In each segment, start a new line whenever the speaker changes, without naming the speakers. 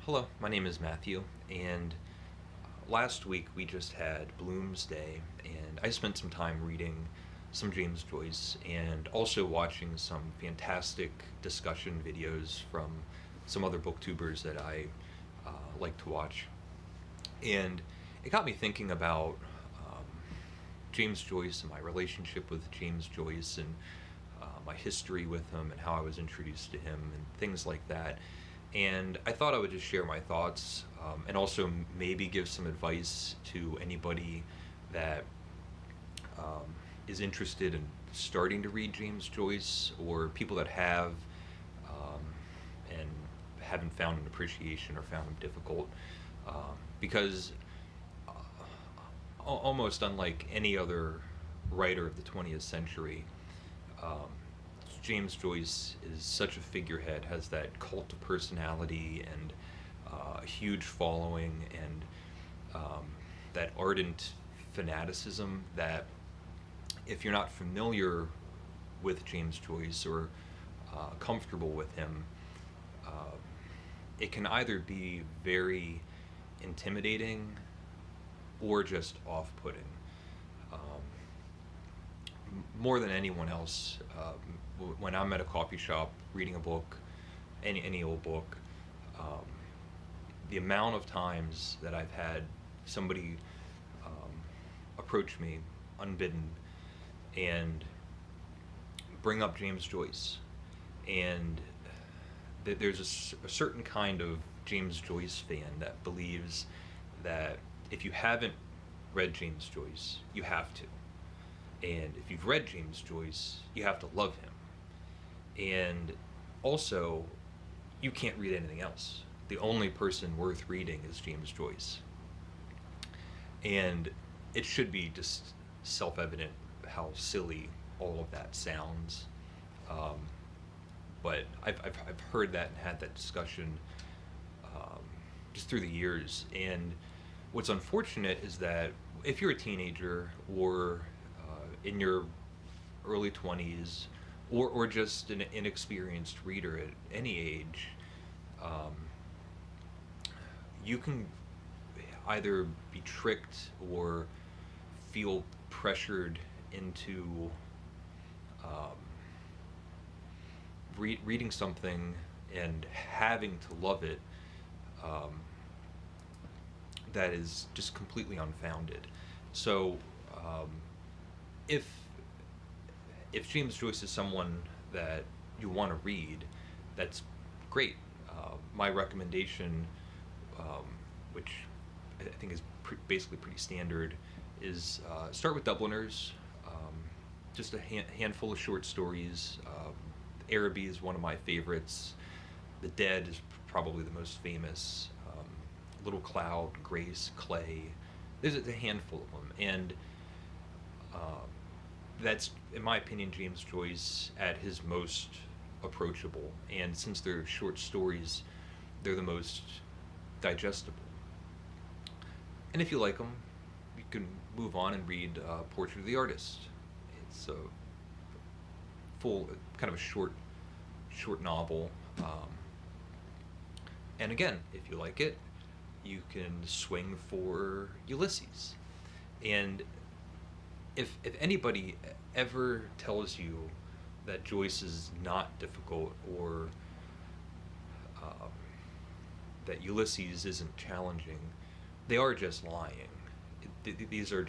Hello, my name is Matthew, and last week we just had Bloomsday, and I spent some time reading some James Joyce and also watching some fantastic discussion videos from some other booktubers that I like to watch. And it got me thinking about um, James Joyce and my relationship with James Joyce and my history with him and how I was introduced to him and things like that. And I thought I would just share my thoughts and also maybe give some advice to anybody that is interested in starting to read James Joyce or people that have um, and haven't found an appreciation or found him difficult. Because almost unlike any other writer of the 20th century, um, James Joyce is such a figurehead, has that cult of personality and a huge following and that ardent fanaticism that if you're not familiar with James Joyce or comfortable with him, uh, it can either be very intimidating or just off-putting. Um, More than anyone else, when I'm at a coffee shop reading a book, any old book, um, the amount of times that I've had somebody um, approach me unbidden and bring up James Joyce, and there's a certain kind of James Joyce fan that believes that if you haven't read James Joyce, you have to. And if you've read James Joyce, you have to love him. And also, you can't read anything else. The only person worth reading is James Joyce. And it should be just self evident how silly all of that sounds. Um, but I've heard that and had that discussion um, just through the years. And what's unfortunate is that if you're a teenager or in your early 20s or just an inexperienced reader at any age, um, you can either be tricked or feel pressured into um, reading something and having to love it um, that is just completely unfounded. So, um, if James Joyce is someone that you want to read, that's great. My recommendation, um, which I think is basically pretty standard, is start with Dubliners. Just a handful of short stories. Araby is one of my favorites. The Dead is probably the most famous. Little Cloud, Grace, Clay. There's a handful of them, and um, that's, in my opinion, James Joyce at his most approachable. And since they're short stories, they're the most digestible. And if you like them, you can move on and read Portrait of the Artist. It's a full, kind of a short novel. And again, if you like it, you can swing for Ulysses. And if anybody ever tells you that Joyce is not difficult or um, that Ulysses isn't challenging, they are just lying. These are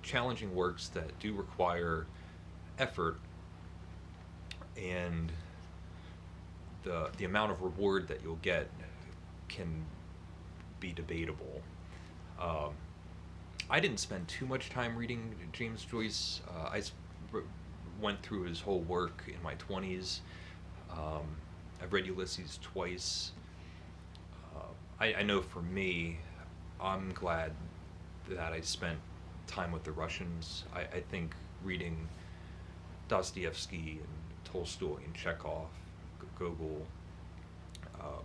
challenging works that do require effort, and the amount of reward that you'll get can be debatable. Um, I didn't spend too much time reading James Joyce. Went through his whole work in my 20s. I've read Ulysses twice. I know for me, I'm glad that I spent time with the Russians. I think reading Dostoevsky and Tolstoy and Chekhov, Gogol, um,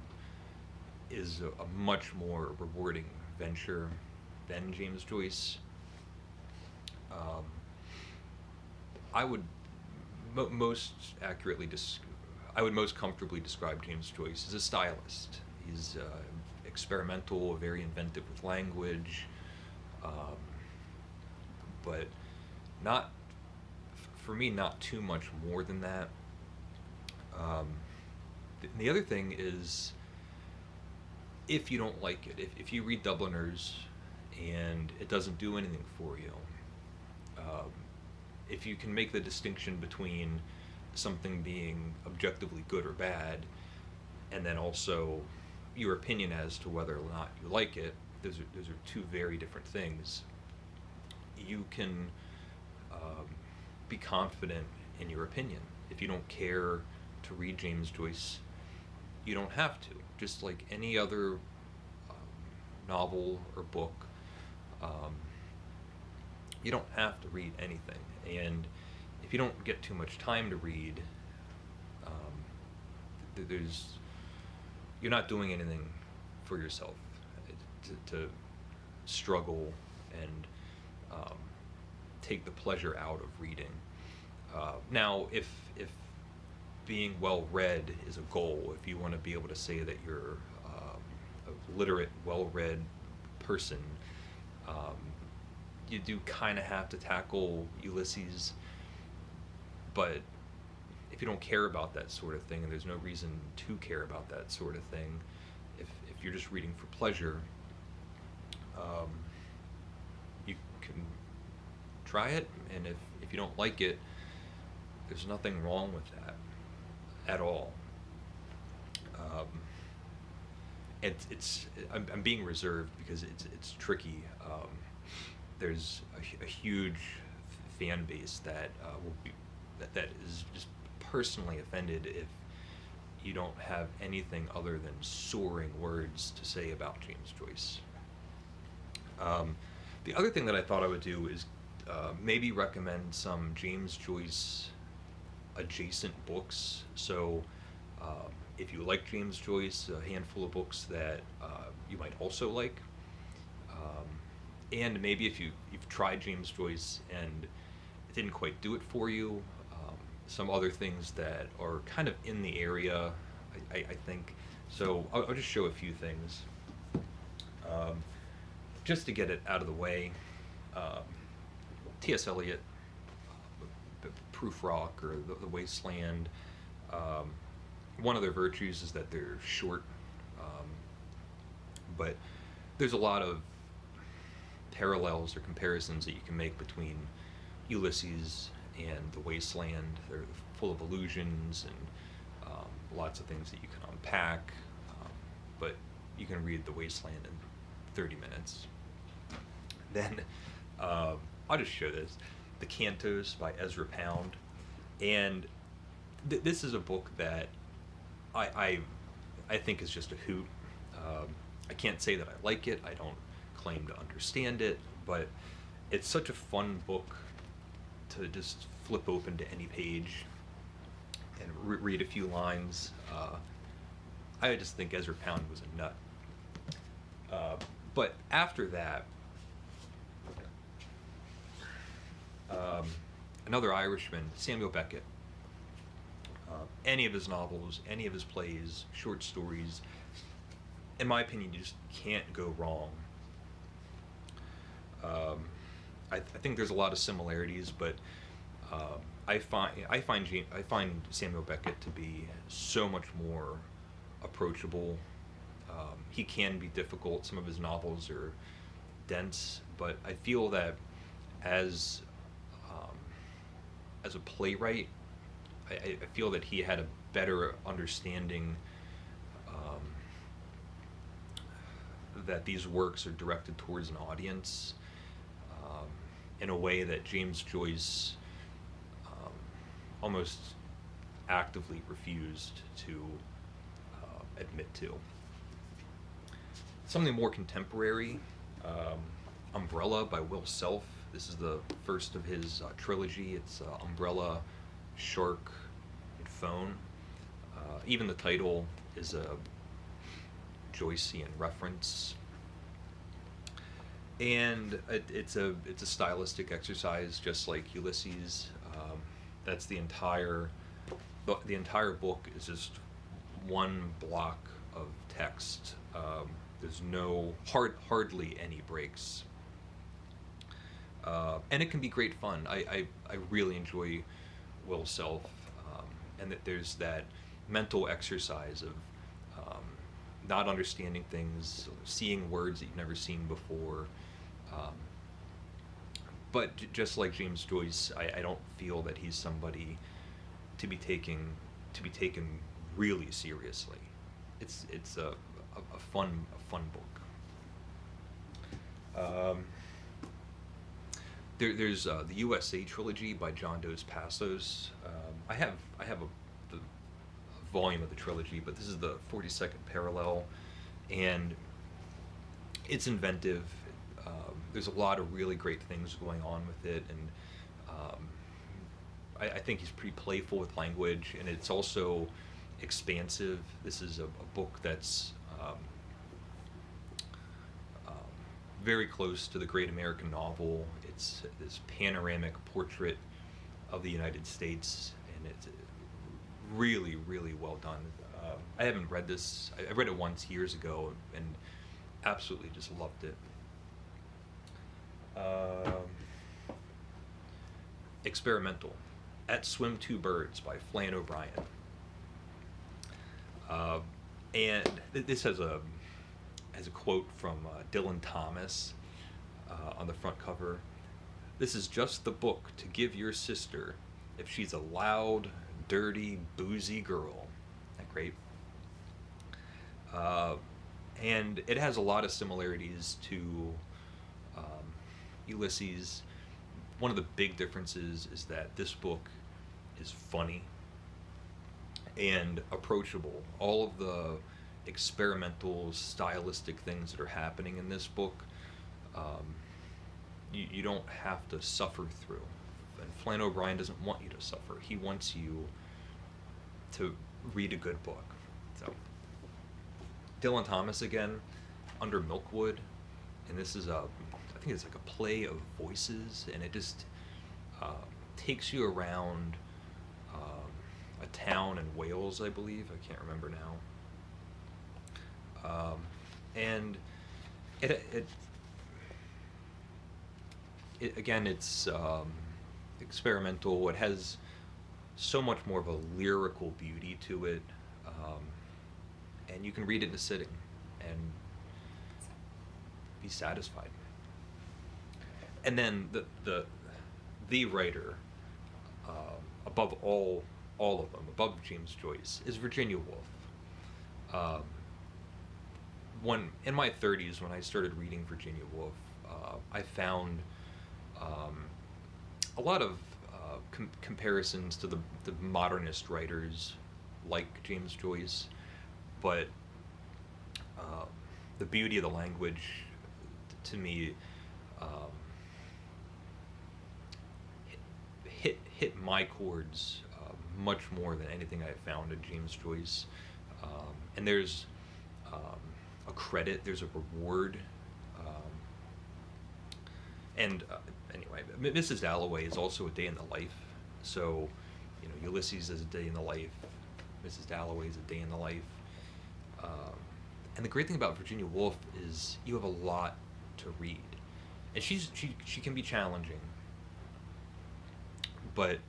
is a much more rewarding venture than James Joyce. Um, I would most accurately I would most comfortably describe James Joyce as a stylist. He's experimental, very inventive with language, um, but not, for me, not too much more than that. Um, the other thing is, if you don't like it, if you read Dubliners and it doesn't do anything for you, um, if you can make the distinction between something being objectively good or bad, and then also your opinion as to whether or not you like it, those are two very different things. You can be confident in your opinion. If you don't care to read James Joyce, you don't have to. Just like any other novel or book, you don't have to read anything. And if you don't get too much time to read, there's you're not doing anything for yourself to struggle and take the pleasure out of reading. Now, if being well read is a goal, if you want to be able to say that you're a literate, well read person, you do kind of have to tackle Ulysses. But if you don't care about that sort of thing, and there's no reason to care about that sort of thing, if you're just reading for pleasure, you can try it, and if you don't like it, there's nothing wrong with that at all. I'm being reserved because it's tricky. There's a huge fan base that will be that is just personally offended if you don't have anything other than soaring words to say about James Joyce. The other thing that I thought I would do is maybe recommend some James Joyce adjacent books. So if you like James Joyce, a handful of books that you might also like. And maybe if you've tried James Joyce and it didn't quite do it for you, some other things that are kind of in the area, I think. So I'll just show a few things. Just to get it out of the way, T.S. Eliot, Proof Rock, or the Wasteland, one of their virtues is that they're short, but there's a lot of parallels or comparisons that you can make between Ulysses and the Wasteland. They're full of allusions and lots of things that you can unpack, but you can read the Wasteland in 30 minutes. Then I'll just show this, The Cantos by Ezra Pound, and this is a book that I think is just a hoot. I can't say that I like it. I don't claim to understand it, but it's such a fun book to just flip open to any page and read a few lines. I just think Ezra Pound was a nut. But after that, another Irishman, Samuel Beckett. Any of his novels, any of his plays, short stories, in my opinion, you just can't go wrong. I think there's a lot of similarities, but I find Samuel Beckett to be so much more approachable. He can be difficult. Some of his novels are dense, but I feel that as a playwright, I feel that he had a better understanding that these works are directed towards an audience in a way that James Joyce almost actively refused to admit to. Something more contemporary, Umbrella by Will Self. This is the first of his trilogy. It's Umbrella, Shark, and Phone. Even the title is a Joycean reference, and it's a stylistic exercise, just like Ulysses. That's the entire book is just one block of text. There's hardly any breaks. And it can be great fun. I really enjoy Will Self, and that there's that mental exercise of not understanding things, seeing words that you've never seen before. Um, but just like James Joyce, I don't feel that he's somebody to be taken really seriously. It's a fun book. There's the USA trilogy by John Dos Passos. I have the volume of the trilogy, but this is the 42nd parallel, and it's inventive. There's a lot of really great things going on with it, and I think he's pretty playful with language, and it's also expansive. This is a book that's very close to the great American novel. It's this panoramic portrait of the United States, and it's really, really well done. I haven't read this. I read it once years ago and absolutely just loved it. Experimental. At Swim Two Birds by Flann O'Brien. And this has a quote from Dylan Thomas on the front cover. "This is just the book to give your sister if she's a loud, dirty, boozy girl." Isn't that great? And it has a lot of similarities to Ulysses. One of the big differences is that this book is funny and approachable. All of the experimental, stylistic things that are happening in this book, you don't have to suffer through. And Flann O'Brien doesn't want you to suffer. He wants you to read a good book. So, Dylan Thomas again, Under Milkwood, and this is I think it's like a play of voices, and it just takes you around a town in Wales, I believe. I can't remember now. And it again, it's experimental. It has so much more of a lyrical beauty to it, and you can read it in a sitting and be satisfied. And then the writer, above all of them, above James Joyce, is Virginia Woolf. When in my 30s, when I started reading Virginia Woolf, I found a lot of comparisons to the modernist writers like James Joyce, but the beauty of the language, to me, hit my chords much more than anything I found in James Joyce. And there's a credit, there's a reward. Anyway, Mrs. Dalloway is also a day in the life. So, Ulysses is a day in the life. Mrs. Dalloway is a day in the life. And the great thing about Virginia Woolf is you have a lot to read, and she can be challenging. But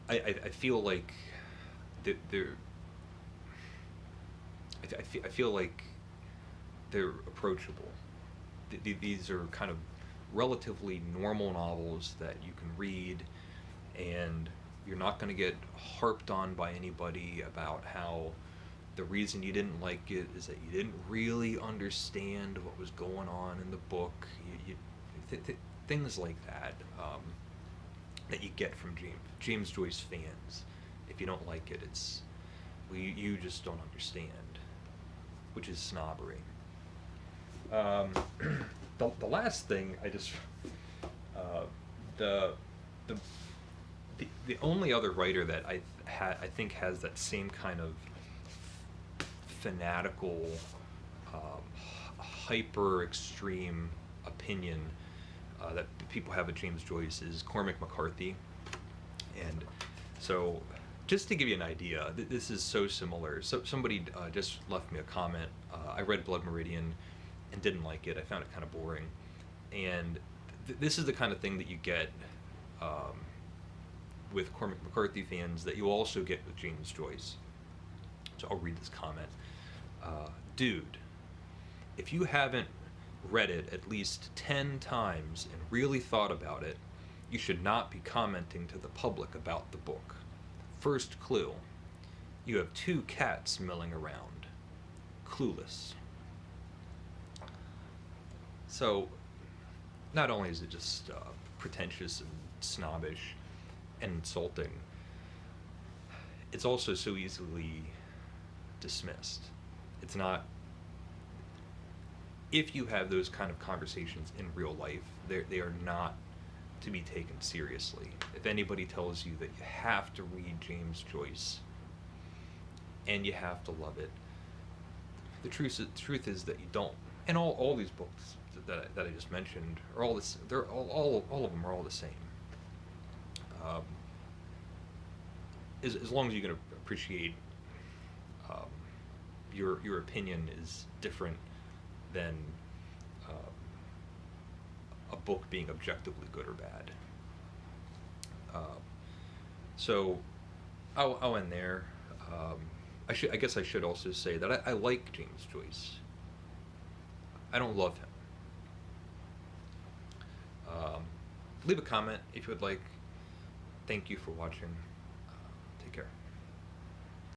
I feel like I feel like they're approachable. These are kind of relatively normal novels that you can read, and you're not going to get harped on by anybody about how the reason you didn't like it is that you didn't really understand what was going on in the book. Things like that. That you get from James Joyce fans. If you don't like it, it's you just don't understand, which is snobbery. The last thing I just the only other writer that I think has that same kind of fanatical, hyper extreme opinion that people have of James Joyce is Cormac McCarthy. And so Just to give you an idea, this is so similar. So somebody just left me a comment. I read Blood Meridian and didn't like it. I found it kind of boring. And this is the kind of thing that you get um, with Cormac McCarthy fans that you also get with James Joyce. So I'll read this comment. Dude, if you haven't read it at least 10 times and really thought about it, you should not be commenting to the public about the book. First clue, you have 2 cats milling around. Clueless. So, not only is it just pretentious and snobbish and insulting, it's also so easily dismissed. It's not. If you have those kind of conversations in real life, they are not to be taken seriously. If anybody tells you that you have to read James Joyce and you have to love it, the truth is that you don't. And all these books that I just mentioned are all this. They're all of them are all the same. As long as you can appreciate your opinion is different than a book being objectively good or bad. So I'll end there. I guess I should also say that I like James Joyce. I don't love him. Leave a comment if you would like. Thank you for watching.